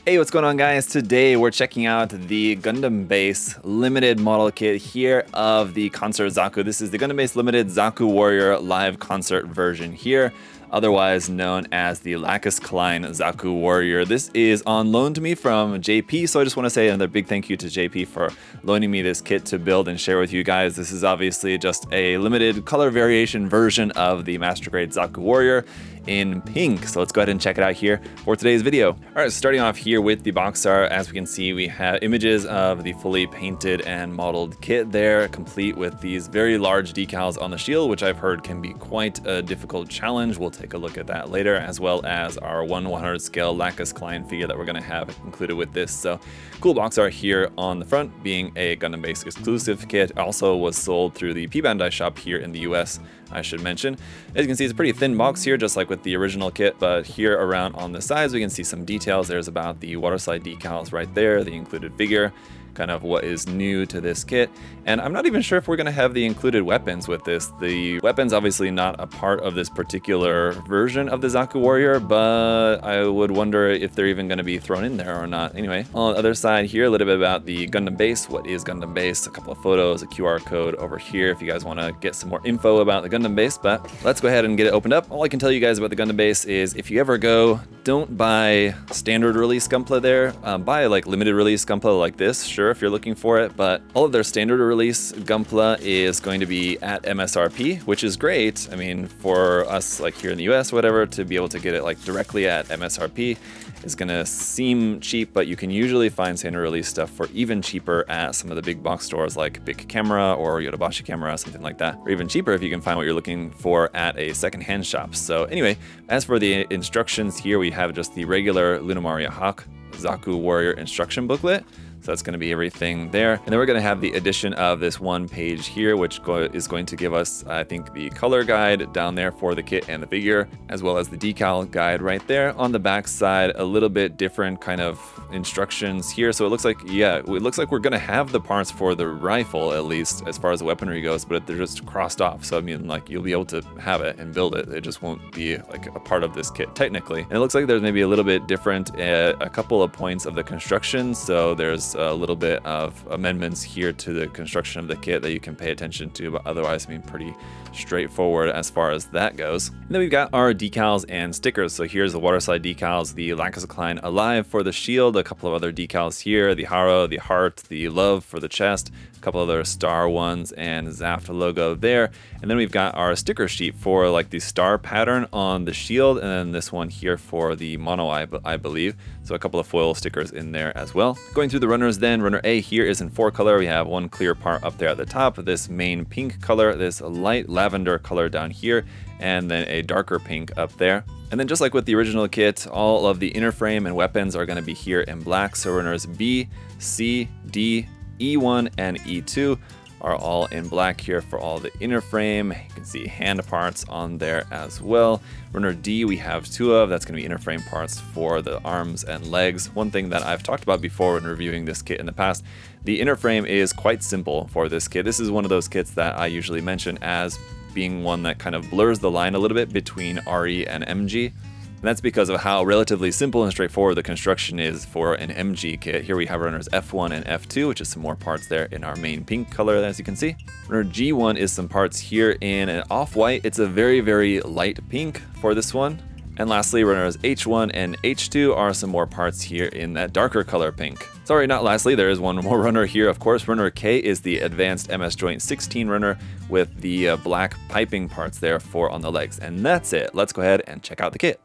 Hey, what's going on, guys? Today we're checking out the Gundam Base limited model kit here of the Concert Zaku. This is the Gundam Base limited Zaku Warrior live concert version here, otherwise known as the Lacus Klein Zaku Warrior. This is on loan to me from JP, so I just want to say another big thank you to JP for loaning me this kit to build and share with you guys. This is obviously just a limited color variation version of the Master-Grade Zaku Warrior in pink. So let's go ahead and check it out here for today's video. All right, starting off here with the box art, as we can see, we have images of the fully painted and modeled kit there, complete with these very large decals on the shield, which I've heard can be quite a difficult challenge. We'll take a look at that later, as well as our 1/100 scale Lacus Klein figure that we're going to have included with this. So cool box art here on the front, being a Gundam Base exclusive kit. Also was sold through the P-Bandai shop here in the US, I should mention. As you can see, it's a pretty thin box here, just like with the original kit, but here around on the sides, we can see some details. There's about the water slide decals right there, the included figure, kind of what is new to this kit. And I'm not even sure if we're going to have the included weapons with this. The weapons obviously not a part of this particular version of the Zaku Warrior, but I would wonder if they're even going to be thrown in there or not. Anyway, on the other side here, a little bit about the Gundam Base. What is Gundam Base? A couple of photos, a QR code over here if you guys want to get some more info about the Gundam Base, but let's go ahead and get it opened up. All I can tell you guys about the Gundam Base is if you ever go, don't buy standard release Gunpla there. Buy like limited release Gunpla like this, sure, if you're looking for it, but all of their standard release Gunpla is going to be at MSRP, which is great. I mean, for us like here in the US, whatever, to be able to get it like directly at MSRP is gonna seem cheap, but you can usually find standard release stuff for even cheaper at some of the big box stores like Big Camera or Yodobashi Camera, something like that, or even cheaper if you can find what you're looking for at a secondhand shop. So anyway, as for the instructions here, we have just the regular Lunamaria Hawk Zaku Warrior instruction booklet. So that's going to be everything there. And then we're going to have the addition of this one page here, which is going to give us, I think, the color guide down there for the kit and the figure, as well as the decal guide right there. On the back side, a little bit different kind of instructions here. So it looks like, yeah, it looks like we're going to have the parts for the rifle, at least as far as the weaponry goes, but they're just crossed off. So I mean, like, you'll be able to have it and build it. It just won't be like a part of this kit technically. And it looks like there's maybe a little bit different at a couple of points of the construction. So there's a little bit of amendments here to the construction of the kit that you can pay attention to, but otherwise, I mean, pretty straightforward as far as that goes. And then we've got our decals and stickers. So here's the water slide decals, the Lacus Klein Alive for the shield, a couple of other decals here, the Haro, the heart, the love for the chest, a couple other star ones, and Zaft logo there. And then we've got our sticker sheet for like the star pattern on the shield, and then this one here for the mono eye, I believe. So a couple of foil stickers in there as well. Going through the runners then, runner A here is in 4 color. We have one clear part up there at the top, this main pink color, this light lavender color down here, and then a darker pink up there. And then just like with the original kit, all of the inner frame and weapons are going to be here in black. So runners B, C, D, E1, and E2 are all in black here for all the inner frame. You can see hand parts on there as well. Runner D we have 2 of, that's going to be inner frame parts for the arms and legs. One thing that I've talked about before when reviewing this kit in the past, the inner frame is quite simple for this kit. This is one of those kits that I usually mention as being one that kind of blurs the line a little bit between RE and MG. And that's because of how relatively simple and straightforward the construction is for an MG kit. Here we have runners F1 and F2, which is some more parts there in our main pink color, as you can see. Runner G1 is some parts here in an off-white. It's a very, very light pink for this one. And lastly, runners H1 and H2 are some more parts here in that darker color pink. Sorry, not lastly, there is one more runner here, of course. Runner K is the advanced MS Joint 16 runner with the black piping parts there for on the legs. And that's it. Let's go ahead and check out the kit.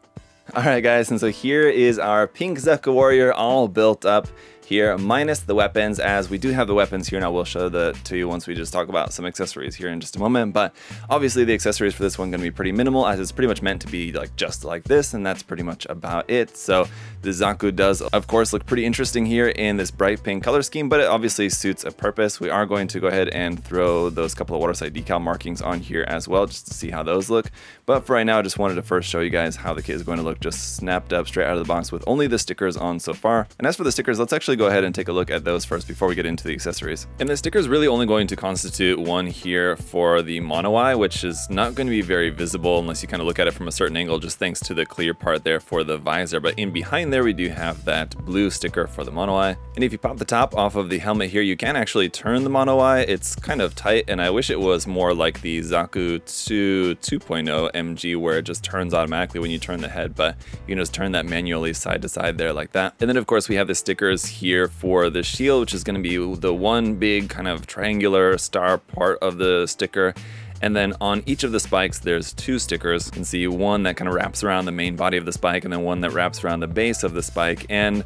Alright guys, and so here is our pink Zaku Warrior all built up here, minus the weapons, as we do have the weapons here, and I will show that to you once we just talk about some accessories here in just a moment. But obviously the accessories for this one going to be pretty minimal, as it's pretty much meant to be like just like this, and that's pretty much about it. So the Zaku does of course look pretty interesting here in this bright pink color scheme, but it obviously suits a purpose. We are going to go ahead and throw those couple of waterside decal markings on here as well, just to see how those look. But for right now, I just wanted to first show you guys how the kit is going to look just snapped up straight out of the box with only the stickers on so far. And as for the stickers, let's actually actually go ahead and take a look at those first before we get into the accessories. And the sticker is really only going to constitute one here for the mono eye, which is not going to be very visible unless you kind of look at it from a certain angle, just thanks to the clear part there for the visor. But in behind there, we do have that blue sticker for the mono eye. And if you pop the top off of the helmet here, you can actually turn the mono eye. It's kind of tight, and I wish it was more like the Zaku 2.0 MG, where it just turns automatically when you turn the head, but you can just turn that manually side to side there like that. And then of course we have the stickers here for the shield, which is going to be the one big kind of triangular star part of the sticker. And then on each of the spikes, there's two stickers. You can see one that kind of wraps around the main body of the spike, and then one that wraps around the base of the spike. And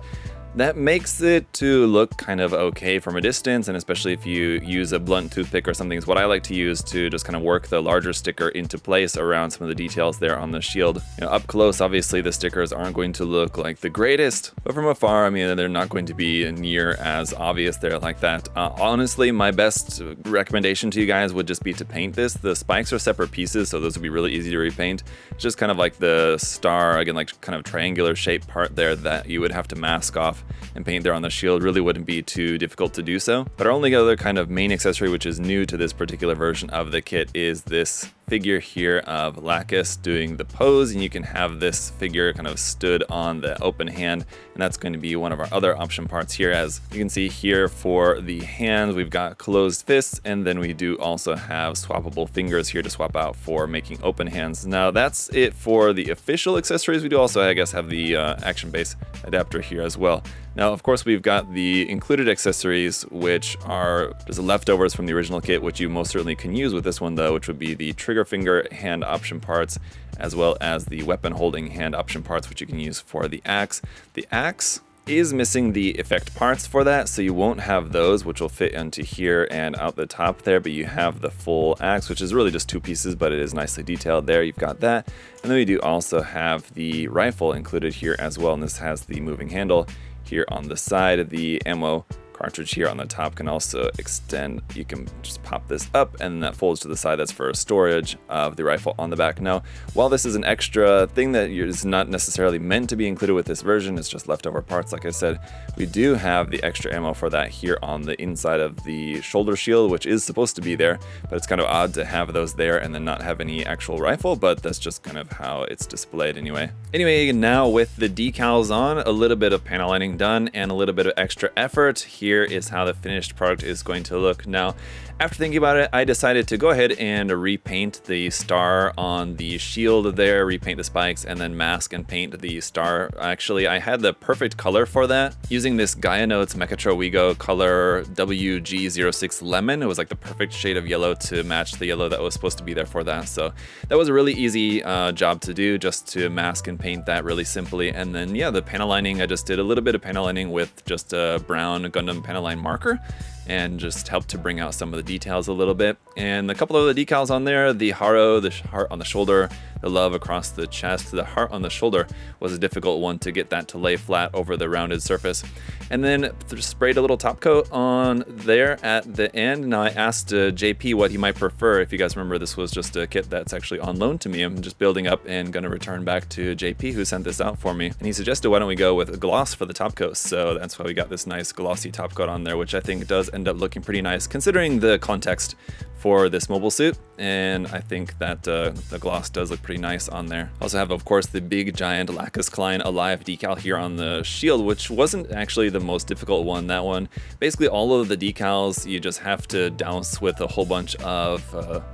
that makes it to look kind of okay from a distance, and especially if you use a blunt toothpick or something is what I like to use to just kind of work the larger sticker into place around some of the details there on the shield. You know, up close, obviously the stickers aren't going to look like the greatest, but from afar, I mean, they're not going to be near as obvious there like that. Honestly, my best recommendation to you guys would just be to paint this. The spikes are separate pieces, so those would be really easy to repaint. It's just kind of like the star, again, like kind of triangular shaped part there that you would have to mask off and paint there on the shield. Really wouldn't be too difficult to do so. But our only other kind of main accessory, which is new to this particular version of the kit, is this figure here of Lacus doing the pose, and you can have this figure kind of stood on the open hand, and that's going to be one of our other option parts here. As you can see here for the hands, we've got closed fists, and then we do also have swappable fingers here to swap out for making open hands. Now that's it for the official accessories. We do also, I guess, have the action base adapter here as well. Now, of course, we've got the included accessories, which are just leftovers from the original kit, which you most certainly can use with this one though, which would be the trigger finger hand option parts, as well as the weapon holding hand option parts, which you can use for the axe. The axe is missing the effect parts for that, so you won't have those, which will fit into here and out the top there, but you have the full axe, which is really just two pieces, but it is nicely detailed there. You've got that. And then we do also have the rifle included here as well, and this has the moving handle here on the side. The ammo cartridge here on the top can also extend. You can just pop this up and that folds to the side. That's for storage of the rifle on the back. Now, while this is an extra thing that is not necessarily meant to be included with this version, it's just leftover parts, like I said, we do have the extra ammo for that here on the inside of the shoulder shield, which is supposed to be there, but it's kind of odd to have those there and then not have any actual rifle, but that's just kind of how it's displayed anyway. Anyway, now with the decals on, a little bit of panel lining done, and a little bit of extra effort, here is how the finished product is going to look. Now, after thinking about it, I decided to go ahead and repaint the star on the shield there, repaint the spikes, and then mask and paint the star. Actually, I had the perfect color for that, using this Gaia Notes Mechatro Wigo color WG06 Lemon. It was like the perfect shade of yellow to match the yellow that was supposed to be there for that. So that was a really easy job to do, just to mask and paint that really simply. And then, yeah, the panel lining, I just did a little bit of panel lining with just a brown Gundam panel line marker, and just helped to bring out some of the details a little bit. And a couple of the decals on there, the Haro, the heart on the shoulder, the love across the chest, the heart on the shoulder was a difficult one to get that to lay flat over the rounded surface. And then sprayed a little top coat on there at the end. Now I asked JP what he might prefer. If you guys remember, this was just a kit that's actually on loan to me. I'm just building up and gonna return back to JP, who sent this out for me. And he suggested, why don't we go with a gloss for the top coat? So that's why we got this nice glossy top coat on there, which I think does end up looking pretty nice considering the context for this mobile suit, and I think that the gloss does look pretty nice on there. Also have, of course, the big giant Lacus Klein Alive decal here on the shield, which wasn't actually the most difficult one. That one, basically all of the decals, you just have to douse with a whole bunch of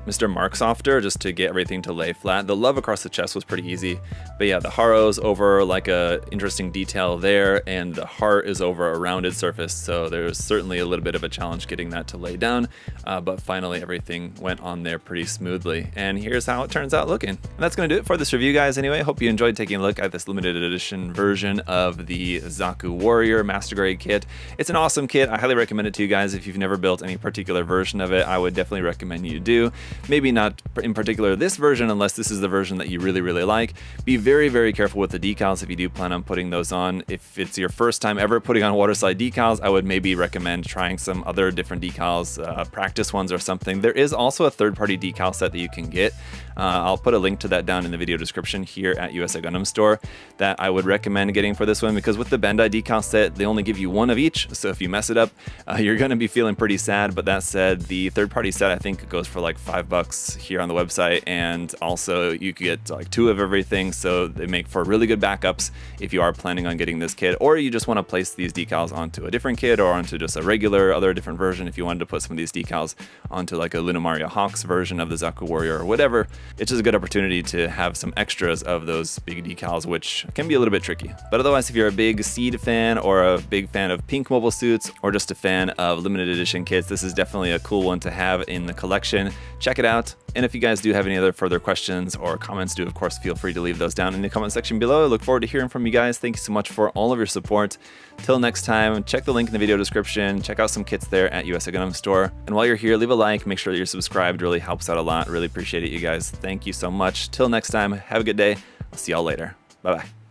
Mr. Mark Softer just to get everything to lay flat. The love across the chest was pretty easy, but yeah, the Haro's over like a interesting detail there, and the heart is over a rounded surface, so there's certainly a little bit of a challenge getting that to lay down, but finally everything went on there pretty smoothly, and here's how it turns out looking. And that's going to do it for this review, guys. Anyway, hope you enjoyed taking a look at this limited edition version of the Zaku Warrior Master Grade kit. It's an awesome kit. I highly recommend it to you guys. If you've never built any particular version of it, I would definitely recommend you do. Maybe not in particular this version, unless this is the version that you really, really like. Be very, very careful with the decals if you do plan on putting those on. If it's your first time ever putting on waterslide decals, I would maybe recommend trying some other different decals, practice ones or something. There is also a third-party decal set that you can get. I'll put a link to that down in the video description here at USA Gundam Store that I would recommend getting for this one, because with the Bandai decal set, they only give you one of each. So if you mess it up, you're going to be feeling pretty sad. But that said, the third-party set, I think it goes for like $5 here on the website. And also you could get like 2 of everything. So they make for really good backups if you are planning on getting this kit, or you just want to place these decals onto a different kit or onto just a regular other different version. If you wanted to put some of these decals onto like a Lunamaria Hawks version of the Zaku Warrior or whatever, it's just a good opportunity to have some extras of those big decals, which can be a little bit tricky. But otherwise, if you're a big Seed fan or a big fan of pink mobile suits or just a fan of limited edition kits, this is definitely a cool one to have in the collection. Check it out. And if you guys do have any other further questions or comments, do of course feel free to leave those down in the comment section below. I look forward to hearing from you guys. Thank you so much for all of your support. Till next time, check the link in the video description. Check out some kits there at USA Gundam Store. And while you're here, leave a like, make sure that you're subscribed. It really helps out a lot. Really appreciate it, you guys. Thank you so much. Till next time, have a good day. I'll see y'all later. Bye-bye.